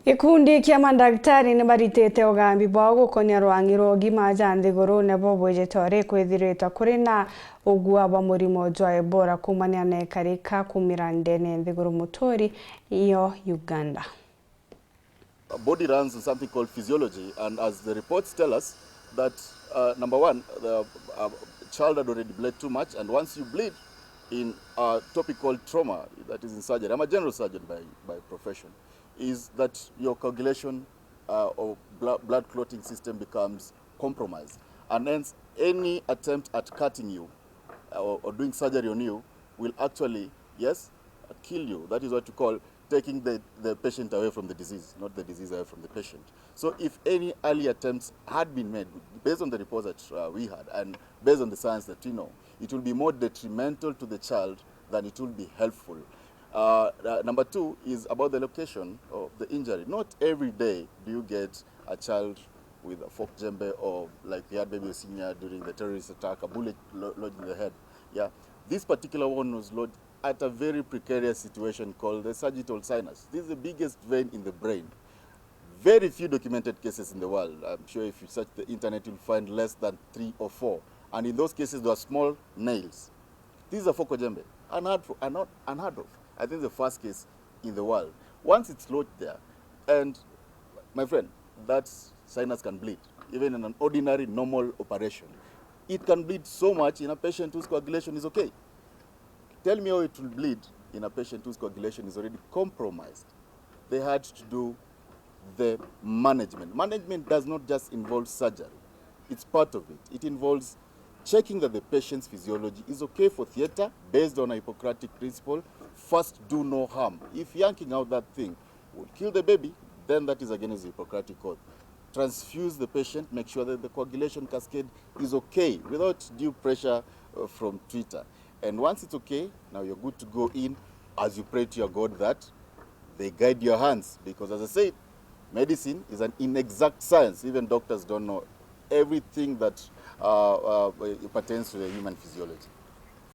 Ikundi kia mandagitari ni baritete ogambi bwa gukonia rwang'iro ũgima njanthi igũrũ nebo bwĩjĩte kwĩthirĩtwo kũrĩ na ũgua wa mũrimũ jwa Ebola kumania na ikarika kumira ndene nthigũrũ mũtũri iyo Uganda. A body runs on something called physiology, and as the reports tell us that number one, the child had already bled too much, and once you bleed in a topical trauma, that is in surgery, I'm a general surgeon by profession, is that your coagulation or blood clotting system becomes compromised, and hence any attempt at cutting you or doing surgery on you will actually, yes, kill you. That is what you call taking the patient away from the disease, not the disease away from the patient. So if any early attempts had been made, based on the reports that we had and based on the science that we know, it will be more detrimental to the child than it will be helpful. Number two is about the location of the injury. Not every day do you get a child with a fork jembe, or like we had baby senior during the terrorist attack, a bullet lodged in the head. Yeah, this particular one was lodged at a very precarious situation called the sagittal sinus. This is the biggest vein in the brain. Very few documented cases in the world. I'm sure if you search the internet, you'll find less than 3 or 4. And in those cases, there are small nails. This is a focal jembe, unheard of. I think the first case in the world. Once it's lodged there, and my friend, that sinus can bleed, even in an ordinary, normal operation. It can bleed so much in a patient whose coagulation is okay. Tell me how it will bleed in a patient whose coagulation is already compromised. They had to do the management. Management does not just involve surgery. It's part of it. It involves checking that the patient's physiology is okay for theater based on a Hippocratic principle. First, do no harm. If yanking out that thing will kill the baby, then that is against the Hippocratic oath. Transfuse the patient, make sure that the coagulation cascade is okay without due pressure from Twitter. And once it's okay, now you're good to go in as you pray to your God that they guide your hands. Because as I said, medicine is an inexact science. Even doctors don't know everything that pertains to the human physiology.